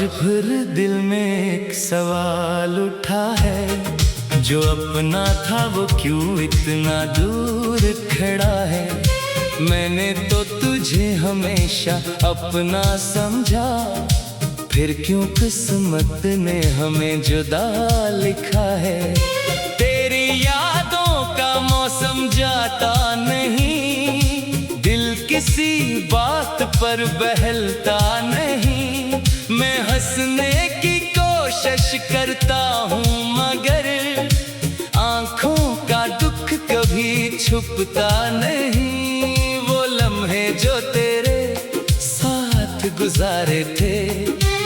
फिर दिल में एक सवाल उठा है, जो अपना था वो क्यों इतना दूर खड़ा है। मैंने तो तुझे हमेशा अपना समझा, फिर क्यों किस्मत ने हमें जुदा लिखा है। तेरी यादों का मौसम जाता नहीं, दिल किसी बात पर बहलता नहीं। मैं हंसने की कोशिश करता हूँ मगर आँखों का दुख कभी छुपता नहीं। वो लम्हे जो तेरे साथ गुजारे थे,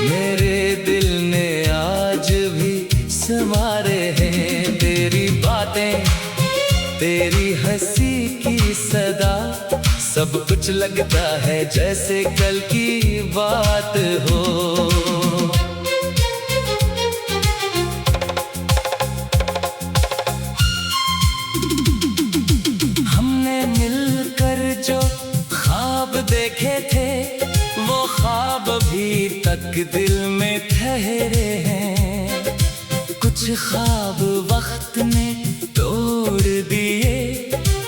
मेरे दिल ने आज भी संवारे हैं। तेरी बातें, तेरी हंसी की सदा, सब कुछ लगता है जैसे कल की बात हो। हमने मिलकर जो ख्वाब देखे थे, वो ख्वाब अभी तक दिल में ठहरे हैं। कुछ ख्वाब वक्त ने तोड़ दिए,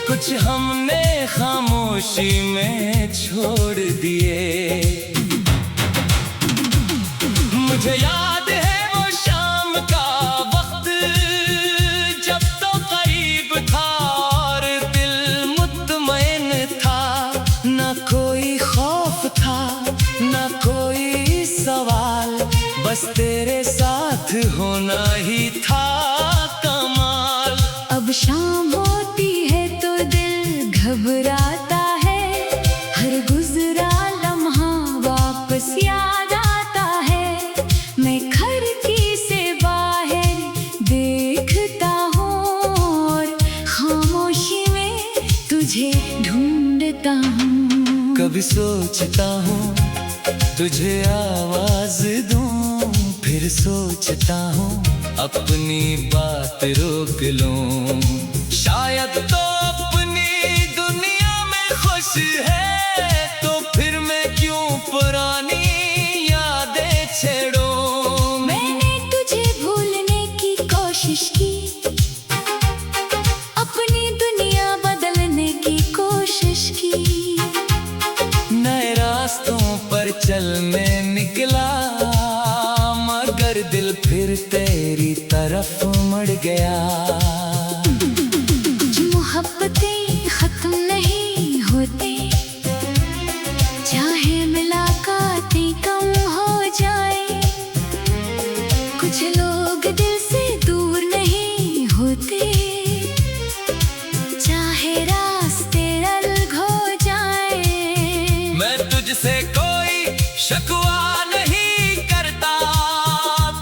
कुछ हमने खामोशी में छोड़ दिए। मुझे याद है वो शाम का वक्त, जब तो करीब था और दिल मुतमईन था। ना कोई खौफ था, ना कोई सवाल, बस तेरे साथ होना ही था कमाल। अब शाम होती है तो दिल घबराता है, हर गुजरा लम्हा वापस याद आता है। मैं खिड़की से बाहर देखता हूँ और खामोशी में तुझे ढूंढता हूँ। कभी सोचता हूँ तुझे आवाज दूँ, फिर सोचता हूँ अपनी बात रोक लूँ। शायद तो अपनी दुनिया में खुश है, तो फिर मैं क्यों पुरानी यादें छेड़ूं। मैंने तुझे भूलने की कोशिश की, अपनी दुनिया बदलने की कोशिश की। नए रास्तों पर चलने निकला, मगर दिल फिर तेरी तरफ मुड़ गया। कुछ मोहब्बतें खत्म नहीं होती, चाहे मुलाकातें कम हो जाए। कुछ लोग दिल से दूर नहीं होते, चाहे रास्ते अलग हो जाए। मैं तुझसे कोई शकवा नहीं करता,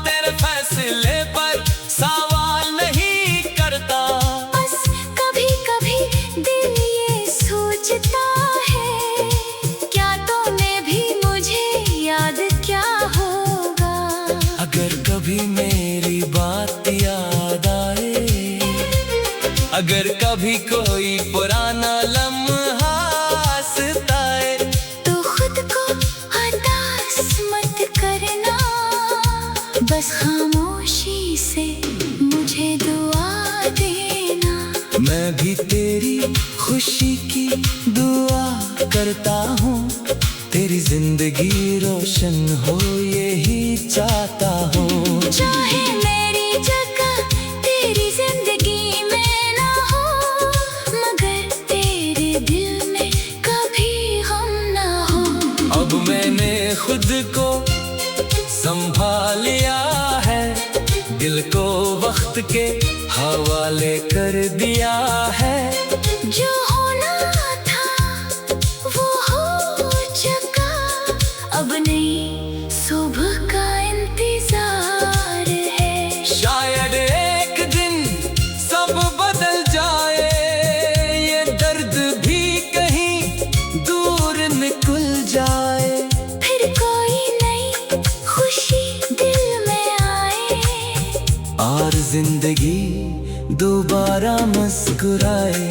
तेरे फैसले पर सवाल नहीं करता। बस कभी कभी दिल ये सोचता है, क्या तूने भी मुझे याद क्या होगा। अगर कभी मेरी बात याद आए, अगर कभी कोई पुराना लम्हा सताए, तो खुद को हताश मत करना, बस खामोशी से मुझे दुआ देना। मैं भी तेरी खुशी की दुआ करता हूँ, तेरी जिंदगी रोशन हो यही चाहता हूँ। चाहे मेरी जगह तेरी जिंदगी में ना हो, मगर तेरे दिल में कभी हम ना हो। अब मैंने खुद को संभाल लिया है, दिल को वक्त के हवाले कर दिया है। जो होना था वो हो चुका, अब नई सुबह का इंतजार है। शायद एक दिन सब बदल जाए, ये दर्द भी कहीं दूर निकल जाए। फिर कोई नई खुशी दिल में आए, और जिंदगी दोबारा मुस्कुराए।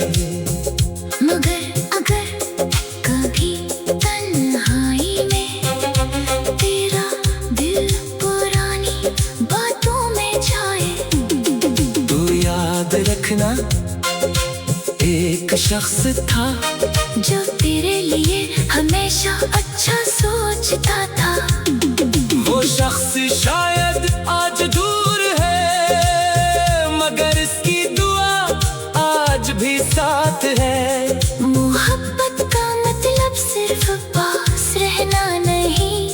शख्स था जो तेरे लिए हमेशा अच्छा सोचता था। वो शख्स शायद आज दूर है, मगर इसकी दुआ आज भी साथ है। मोहब्बत का मतलब सिर्फ पास रहना नहीं,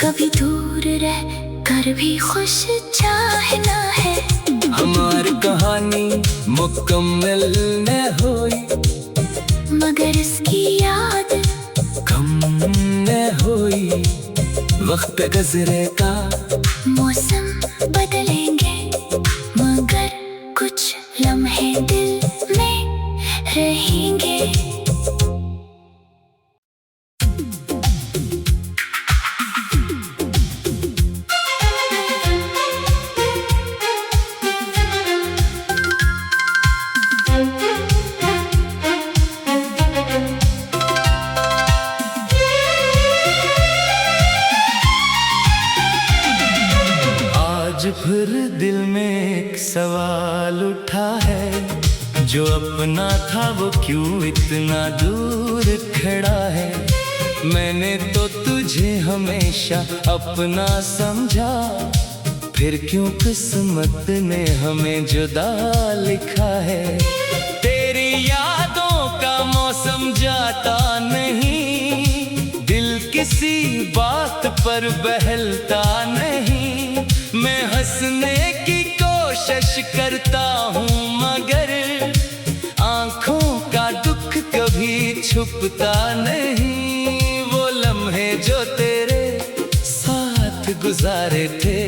कभी दूर रह कर भी खुश चाहना है। हमारी कहानी मुकम्मल न हुई, मगर इसकी याद कम न हुई। वक्त गुजरेगा, मौसम बदलेंगे, मगर कुछ लम्हे दिल में रहेंगे। फिर दिल में एक सवाल उठा है, जो अपना था वो क्यों इतना दूर खड़ा है। मैंने तो तुझे हमेशा अपना समझा, फिर क्यों किस्मत ने हमें जुदा लिखा है। तेरी यादों का मौसम जाता नहीं, दिल किसी बात पर बहलता नहीं। मैं हंसने की कोशिश करता हूँ, मगर आंखों का दुख कभी छुपता नहीं। वो लम्हे जो तेरे साथ गुजारे थे,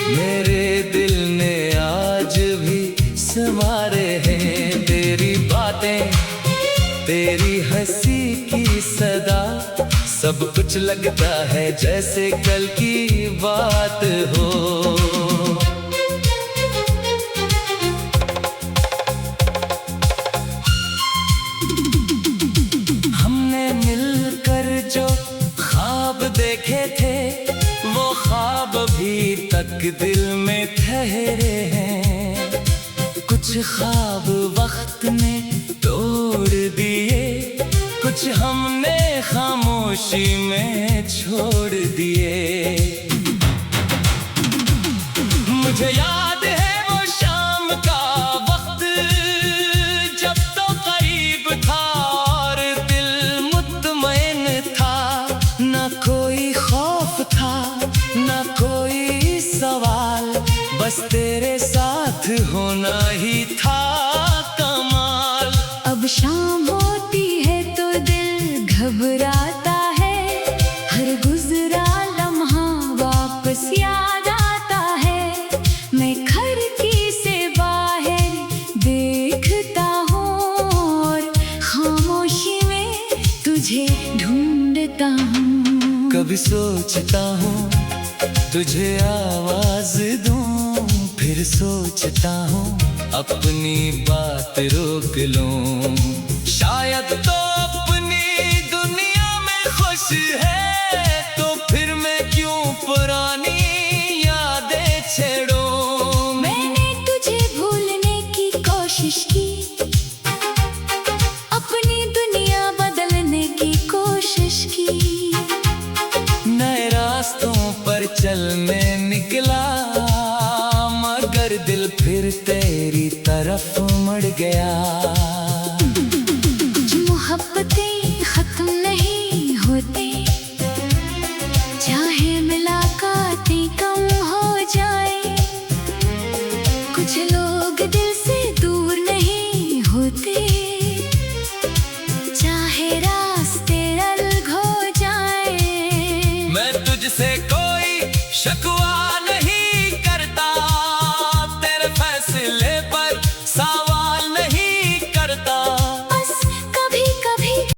मेरे दिल ने आज भी संवारे हैं। तेरी बातें, तेरी हंसी की सदा, सब कुछ लगता है जैसे कल की बात हो। हमने मिलकर जो ख्वाब देखे थे, वो ख्वाब अभी तक दिल में ठहरे हैं। कुछ ख्वाब वक्त ने तोड़ दिए, कुछ हमने खामोशी में छोड़ दिए। मुझे याद है वो शाम का वक्त, जब तो करीब था और दिल मुतमईन था। ना कोई खौफ था, ना कोई सवाल, बस तेरे साथ होना ही था कमाल। अब शाम होती है तो दिल घबराता है, हर गुजरा लम्हा वापस याद आता है। मैं खिड़की से बाहर देखता हूँ और खामोशी में तुझे ढूंढता हूँ। कभी सोचता हूँ तुझे आवाज दूँ, फिर सोचता हूँ अपनी बात रोक लूँ। शायद तो अपनी दुनिया में खुश है, तो फिर मैं क्यों पुरानी यादें छेड़ूं। मैंने तुझे भूलने की कोशिश की, अपनी दुनिया बदलने की कोशिश की। नए रास्तों पर चलने निकला, मगर दिल फिर तेरी तरफ मुड़ गया। कुछ मोहब्बतें खत्म नहीं होती, चाहे मुलाकातें कम हो जाए। कुछ लोग दिल से दूर नहीं होते, चाहे रास्ते अलग हो जाए। मैं तुझसे कोई शकवा